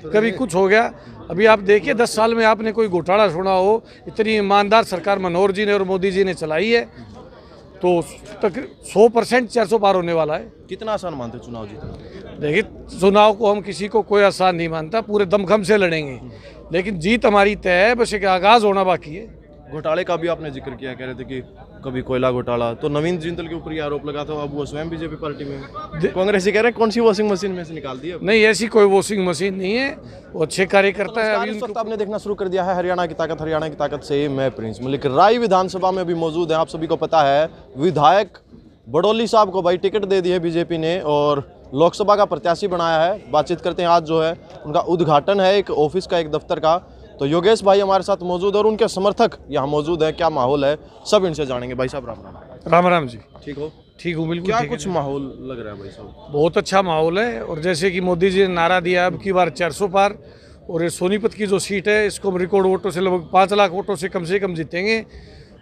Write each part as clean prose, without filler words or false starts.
कभी कुछ हो गया। अभी आप देखिए 10 साल में आपने कोई घोटाला सुना हो? इतनी ईमानदार सरकार मनोहर जी ने और मोदी जी ने चलाई है, तो तक 100% 400 पार होने वाला है। कितना आसान मानते चुनाव जीतना? देखिए, चुनाव को हम किसी को कोई आसान नहीं मानता, पूरे दमखम से लड़ेंगे, लेकिन जीत हमारी तय है, बस एक आगाज होना बाकी है। घोटाले का भी आपने जिक्र किया, कह रहे थे कि कभी कोयला घोटाला, तो नवीन जिंदल के ऊपर ये आरोप लगा था, अब वो स्वयं बीजेपी पार्टी में। कांग्रेस ही कह रहे हैं कौन सी वॉशिंग मशीन में से निकाल दी? नहीं, ऐसी कोई वॉशिंग मशीन नहीं है, वो अच्छे कार्यकर्ता है। इस वक्त आपने देखना शुरू कर दिया है हरियाणा की ताकत से मैं प्रिंस मलिक राय विधानसभा में भी मौजूद है। आप सभी को पता है विधायक बडोली साहब को भाई टिकट दे दी है बीजेपी ने और लोकसभा का प्रत्याशी बनाया है। बातचीत करते हैं, आज जो है उनका उद्घाटन है एक ऑफिस का, एक दफ्तर का। तो योगेश भाई हमारे साथ मौजूद है और उनके समर्थक यहाँ मौजूद है। क्या माहौल है सब इनसे जानेंगे। भाई साहब राम राम। राम राम जी। ठीक हो? ठीक हूँ, बिल्कुल। क्या कुछ माहौल लग रहा है भाई साहब? बहुत अच्छा माहौल है, और जैसे कि मोदी जी ने नारा दिया अब की बार 400 पार, और ये सोनीपत की जो सीट है इसको हम रिकॉर्ड वोटों से लगभग 5 लाख वोटों से कम जीतेंगे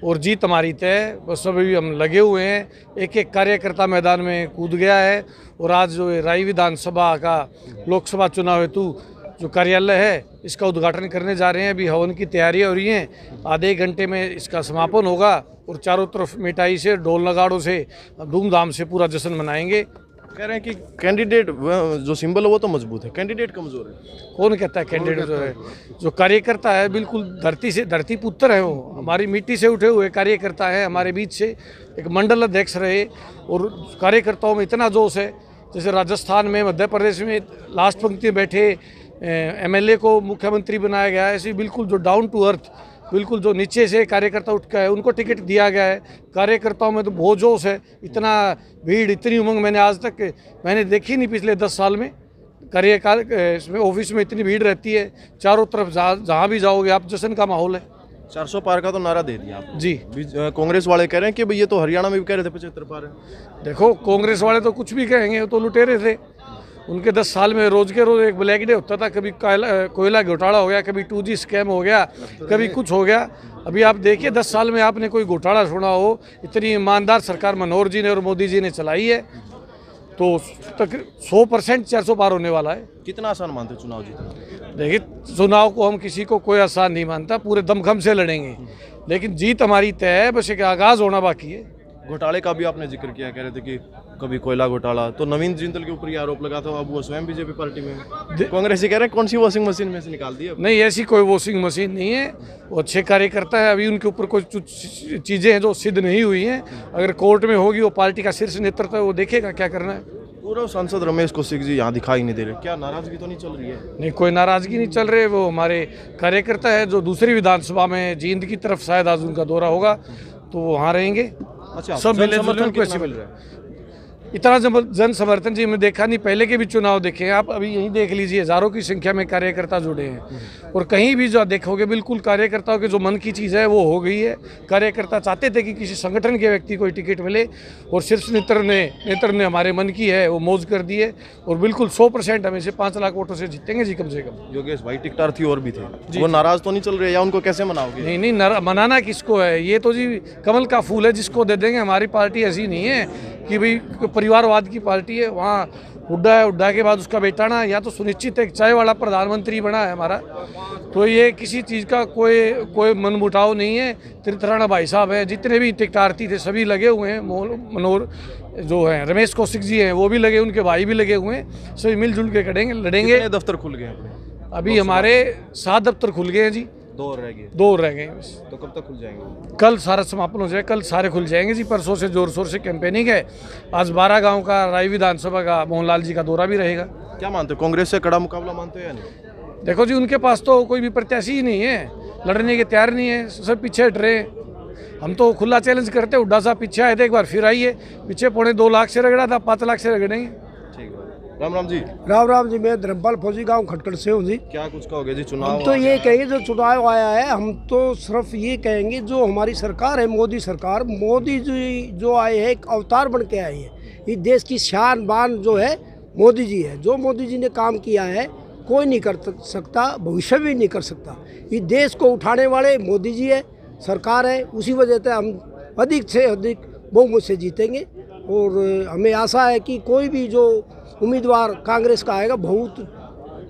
और जीत हमारी तय। बस अभी हम लगे हुए हैं, एक एक कार्यकर्ता मैदान में कूद गया है। और आज जो राय विधानसभा का लोकसभा चुनाव हेतु जो कार्यालय है इसका उद्घाटन करने जा रहे हैं। अभी हवन की तैयारियां हो रही हैं, आधे घंटे में इसका समापन होगा और चारों तरफ मिठाई से, ढोल नगाड़ों से धूमधाम से पूरा जश्न मनाएंगे। कह रहे हैं कि कैंडिडेट जो सिंबल है वो तो मजबूत है, कैंडिडेट कमजोर है। कौन कहता है कैंडिडेट जो है? जो कार्यकर्ता है बिल्कुल धरती पुत्र है, वो हमारी मिट्टी से उठे हुए कार्यकर्ता है। हमारे बीच से एक मंडल अध्यक्ष रहे और कार्यकर्ताओं में इतना जोश है, जैसे राजस्थान में, मध्य प्रदेश में लास्ट पंक्ति में बैठे एमएलए को मुख्यमंत्री बनाया गया है। ऐसे बिल्कुल जो डाउन टू अर्थ, बिल्कुल जो नीचे से कार्यकर्ता उठ के है उनको टिकट दिया गया है। कार्यकर्ताओं में तो बहुत जोश है, इतना भीड़, इतनी उमंग मैंने आज तक देखी नहीं पिछले 10 साल में। कार्यकाल इसमें ऑफिस में इतनी भीड़ रहती है, चारों तरफ जहाँ भी जाओगे आप जश्न का माहौल है। 400 पार का तो नारा दे दिया आप जी। कांग्रेस वाले कह रहे हैं कि भाई ये तो हरियाणा में भी कह रहे थे 75 पार है। देखो, कांग्रेस वाले तो कुछ भी कहेंगे, वो तो लुटेरे थे। उनके 10 साल में रोज के रोज एक ब्लैक डे होता था। कभी कोयला घोटाला हो गया, कभी 2G स्कैम हो गया, कभी कुछ हो गया। अभी आप देखिए 10 साल में आपने कोई घोटाला सुना हो? इतनी ईमानदार सरकार मनोहर जी ने और मोदी जी ने चलाई है, तो तक 100% 400 पार होने वाला है। कितना आसान मानते चुनाव जीतना? देखिए, चुनाव को हम किसी को कोई आसान नहीं मानता, पूरे दमखम से लड़ेंगे, लेकिन जीत हमारी तय है, बस एक आगाज होना बाकी है। घोटाले का भी आपने जिक्र किया, कह रहे थे कि कभी कोयला घोटाला, तो नवीन जिंदल के ऊपर ये आरोप लगा था, अब वो स्वयं बीजेपी पार्टी में। कांग्रेस ही कह रहे हैं कौन सी वॉशिंग मशीन में से निकाल दी? नहीं, ऐसी कोई वॉशिंग मशीन नहीं है, वो अच्छे कार्यकर्ता है। अभी उनके ऊपर कुछ चीज़ें हैं जो सिद्ध नहीं हुई हैं, अगर कोर्ट में होगी वो पार्टी का शीर्ष नेतृत्व है, वो देखेगा क्या करना है। पूर्व सांसद रमेश कौशिक जी यहाँ दिखाई नहीं दे रहे, क्या नाराजगी तो नहीं चल रही है? नहीं, कोई नाराजगी नहीं चल रही, वो हमारे कार्यकर्ता है जो दूसरी विधानसभा में जींद की तरफ शायद आज उनका दौरा होगा, तो वो वहाँ रहेंगे। अच्छा, सब मिले समर्थन कैसे मिल रहा है? इतना जन समर्थन जी हमने देखा नहीं, पहले के भी चुनाव देखे हैं आप, अभी यहीं देख लीजिए, हजारों की संख्या में कार्यकर्ता जुड़े हैं। और कहीं भी जो देखोगे बिल्कुल कार्यकर्ताओं के जो मन की चीज़ है वो हो गई है। कार्यकर्ता चाहते थे कि किसी संगठन के व्यक्ति को टिकट मिले, और शीर्ष नेतृत्व ने हमारे मन की है वो मौज कर दी है, और बिल्कुल 100% हमें से 5 लाख वोटों से जीतेंगे जी, कम से कम। योगेश भाई टिकटार्थी और भी थे, वो नाराज तो नहीं चल रहे, या उनको कैसे मनाओगे? नहीं, मनाना किसको है? ये तो जी कमल का फूल है, जिसको दे देंगे। हमारी पार्टी ऐसी नहीं है कि भाई परिवारवाद की पार्टी है। वहाँ हुड्डा है, हुड्डा के बाद उसका बेटा ना, या तो सुनिश्चित एक चाय वाला प्रधानमंत्री बना है हमारा, तो ये किसी चीज़ का कोई मनमुटाव नहीं है। तीर्थराणा भाई साहब हैं, जितने भी टिकटार्थी थे सभी लगे हुए हैं। मनोहर जो है रमेश कौशिक जी हैं वो भी लगे, उनके भाई भी लगे हुए हैं, सभी मिलजुल के लड़ेंगे। कितने दफ्तर खुल गए अपने? अभी हमारे 7 दफ्तर खुल गए हैं जी, 2 रह गए बस। तो कब तक खुल जाएंगे? कल सारा समापन हो जाए, कल सारे खुल जाएंगे जी। परसों से जोर शोर से कैंपेनिंग है। आज 12 गांव का राय विधानसभा का मोहनलाल जी का दौरा भी रहेगा। क्या मानते हो, कांग्रेस से कड़ा मुकाबला मानते हो या नहीं? देखो जी, उनके पास तो कोई भी प्रत्याशी ही नहीं है, लड़ने के तैयार नहीं है, सब पीछे हट रहे हैं। हम तो खुला चैलेंज करते, हुड्डा साहब पीछे आए थे, एक बार फिर आइए। पीछे 2.25 लाख से रगड़ा था, 5 लाख से रगड़ेंगे। ठीक है, राम राम जी। राम राम जी, मैं धर्मपाल फौजी गांव खटखट से हूँ जी। क्या कुछ कहोगे जी? चुनाव हम तो ये कहेंगे, जो चुनाव आया है, हम तो सिर्फ ये कहेंगे, जो हमारी सरकार है, मोदी सरकार, मोदी जी जो आए हैं एक अवतार बन के आए हैं। इस देश की शान बान जो है मोदी जी है। जो मोदी जी ने काम किया है कोई नहीं कर सकता, भविष्य भी नहीं कर सकता। इस देश को उठाने वाले मोदी जी है, सरकार है। उसी वजह से हम अधिक से अधिक बहुमत से जीतेंगे, और हमें आशा है कि कोई भी जो उम्मीदवार कांग्रेस का आएगा बहुत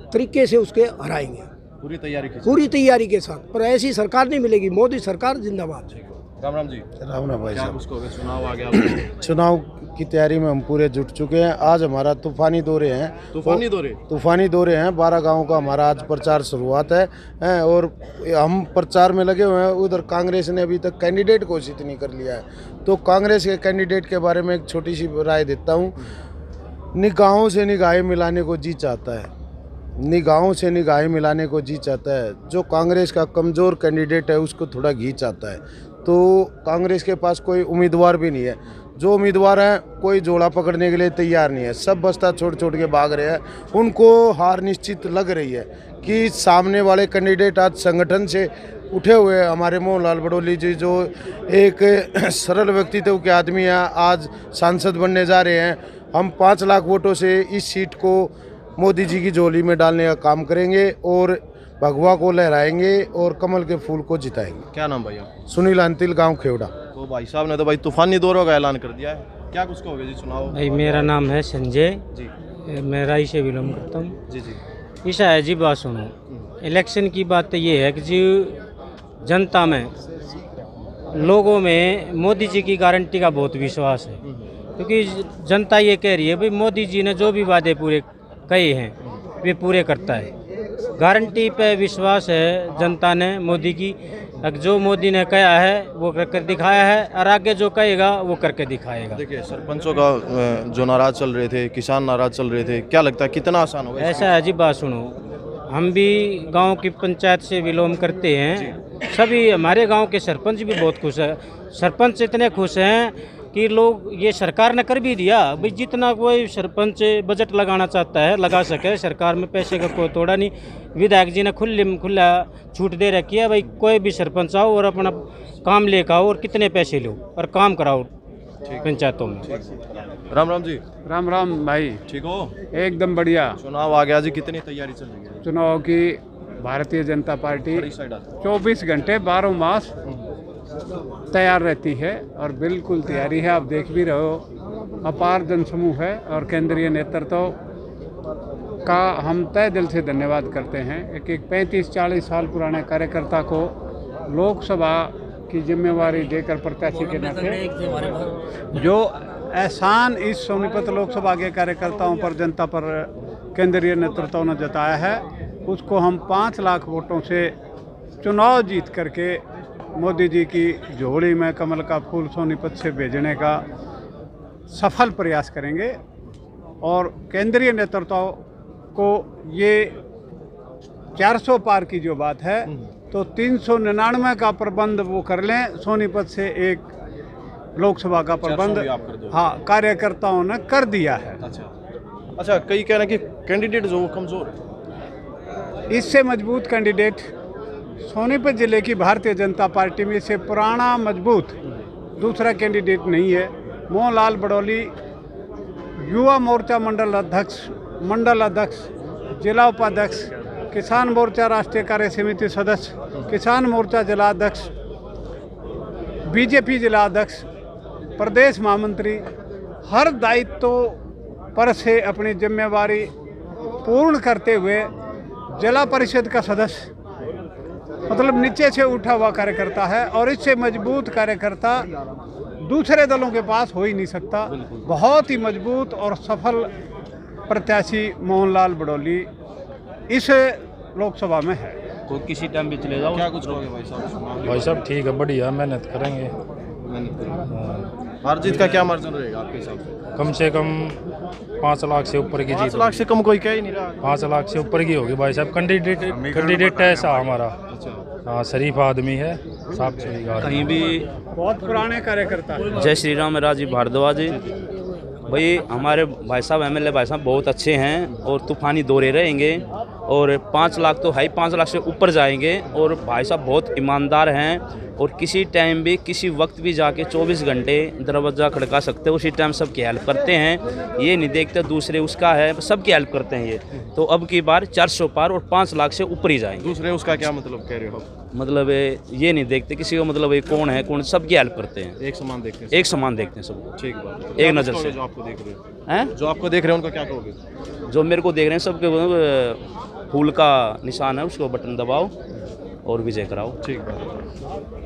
तरीके से उसके हराएंगे, पूरी तैयारी की। पूरी तैयारी के साथ। पर ऐसी सरकार नहीं मिलेगी, मोदी सरकार जिंदाबाद। राम राम जी। राम राम भाई क्या साहब, कुछ कहोगे, चुनाव आ गया? चुनाव की तैयारी में हम पूरे जुट चुके हैं। आज हमारा तूफानी दौरे हैं, तूफानी दौरे? तूफानी दौरे हैं। 12 गाँव का हमारा आज प्रचार शुरुआत है और हम प्रचार में लगे हुए हैं। उधर कांग्रेस ने अभी तक कैंडिडेट घोषित नहीं कर लिया है, तो कांग्रेस के कैंडिडेट के बारे में एक छोटी सी राय देता हूँ। निगाहों से निगाहें मिलाने को जी चाहता है, निगाहों से निगाहें मिलाने को जी चाहता है। जो कांग्रेस का कमज़ोर कैंडिडेट है उसको थोड़ा घी चाहता है, तो कांग्रेस के पास कोई उम्मीदवार भी नहीं है। जो उम्मीदवार हैं कोई जोड़ा पकड़ने के लिए तैयार नहीं है, सब बस्ता छोड़ छोड़ के भाग रहे हैं। उनको हार निश्चित लग रही है कि सामने वाले कैंडिडेट आज संगठन से उठे हुए हैं। हमारे मोहनलाल बड़ोली जी जो एक सरल व्यक्तित्व के आदमी हैं, आज सांसद बनने जा रहे हैं। हम 5 लाख वोटों से इस सीट को मोदी जी की झोली में डालने का काम करेंगे और भगवा को लहराएंगे और कमल के फूल को जिताएंगे। क्या नाम भैया? सुनील अंतिल, गांव खेवड़ा। तो भाई साहब ने तो भाई तूफानी दौरों का ऐलान कर दिया है, क्या कुछ कहोगे जी चुनाव? भाई मेरा नाम है संजय जी मैं राई से बिलोंग करता हूँ। जी जी। ऐसा है जी, बात सुनो, इलेक्शन की बात तो ये है कि जी जनता में, लोगों में मोदी जी की गारंटी का बहुत विश्वास है, क्योंकि जनता ये कह रही है भाई मोदी जी ने जो भी वादे पूरे कहे हैं वे पूरे करता है। गारंटी पे विश्वास है जनता ने मोदी की। जो मोदी ने कहा है वो करके दिखाया है और आगे जो कहेगा वो करके दिखाएगा। देखिए सरपंचों का जो नाराज चल रहे थे, किसान नाराज चल रहे थे, क्या लगता है कितना आसान होगा? ऐसा है जी, बात सुनो, हम भी गांव की पंचायत से बिलोंग करते हैं। सभी हमारे गांव के सरपंच भी बहुत खुश है। सरपंच इतने खुश हैं कि लोग ये सरकार ने कर भी दिया भाई, जितना कोई सरपंच बजट लगाना चाहता है लगा सके। सरकार में पैसे का कोई तोड़ा नहीं। विधायक जी ने खुला छूट दे रखी है भाई, कोई भी सरपंच आओ और अपना काम लेकर आओ और कितने पैसे लो और काम कराओ पंचायतों में। राम राम जी। राम राम भाई, ठीक हो? एकदम बढ़िया। चुनाव आ गया जी, कितनी तैयारी चल रही है? चुनाव की भारतीय जनता पार्टी बड़ी साइड आती 24 घंटे 12 मास तैयार रहती है और बिल्कुल तैयारी है। आप देख भी रहे हो, अपार जनसमूह है और केंद्रीय नेतृत्व का हम तहे दिल से धन्यवाद करते हैं। एक 35-40 साल पुराने कार्यकर्ता को लोकसभा की जिम्मेवारी देकर प्रत्याशी के नाते जो एहसान इस सोनीपत लोकसभा के कार्यकर्ताओं पर, जनता पर केंद्रीय नेतृत्व ने जताया है, उसको हम 5 लाख वोटों से चुनाव जीत करके मोदी जी की झोली में कमल का फूल सोनीपत से भेजने का सफल प्रयास करेंगे। और केंद्रीय नेतृत्व को ये 400 पार की जो बात है तो 399 का प्रबंध वो कर लें। सोनीपत से एक लोकसभा का प्रबंध हाँ कार्यकर्ताओं ने कर दिया है। अच्छा, कई कह रहे हैं कि कैंडिडेट जो कमजोर है, इससे मजबूत कैंडिडेट सोनीपत जिले की भारतीय जनता पार्टी में से पुराना मजबूत दूसरा कैंडिडेट नहीं है। मोहनलाल बड़ोली युवा मोर्चा मंडल अध्यक्ष, जिला उपाध्यक्ष, किसान मोर्चा राष्ट्रीय कार्य समिति सदस्य, किसान मोर्चा जिला अध्यक्ष, बीजेपी जिला अध्यक्ष, प्रदेश महामंत्री, हर दायित्व पर से अपनी जिम्मेवारी पूर्ण करते हुए जिला परिषद का सदस्य, मतलब नीचे से उठा हुआ कार्यकर्ता है और इससे मजबूत कार्यकर्ता दूसरे दलों के पास हो ही नहीं सकता। बहुत ही मजबूत और सफल प्रत्याशी मोहनलाल बड़ोली इस लोकसभा में है। तो किसी टाइम भी चले जाओ। क्या कुछ कहोगे भाई साहब? भाई साहब ठीक है, बढ़िया, मेहनत करेंगे। हार जीत का क्या मार्जिन रहेगा आपके हिसाब से? कम 5 लाख से ऊपर की जीत 5 लाख से कम कोई कह ही नहीं रहा। 5 लाख से ऊपर की होगी भाई साहब। कैंडिडेट ऐसा हमारा, हाँ, शरीफ आदमी है, साफ सही बात। कहीं भी बहुत पुराने कार्यकर्ता है। जय श्री राम, राजीव भारद्वाज। भाई हमारे भाई साहब एमएलए भाई साहब बहुत अच्छे हैं और तूफानी दौरे रहेंगे और 5 लाख तो है, 5 लाख से ऊपर जाएंगे। और भाई साहब बहुत ईमानदार हैं और किसी टाइम भी किसी वक्त भी जाके 24 घंटे दरवाज़ा खड़का सकते हैं, उसी टाइम सबकी हेल्प करते हैं। ये नहीं देखते दूसरे उसका है, सबकी हेल्प करते हैं ये। तो अब की बार 400 पार और 5 लाख से ऊपर ही जाएंगे। दूसरे उसका क्या मतलब कह रहे हो? मतलब ये नहीं देखते किसी को, मतलब ये कौन है कौन, सबकी हेल्प करते हैं, एक समान देखते हैं, एक समान देखते हैं सबको, ठीक बात। एक नज़र से। जो आपको देख रहे हो हैं, जो आपको देख रहे हैं उनको क्या कहोगे? जो मेरे को देख रहे हैं सबके फूल का निशान है, उसको बटन दबाओ और विजय कराओ। ठीक है।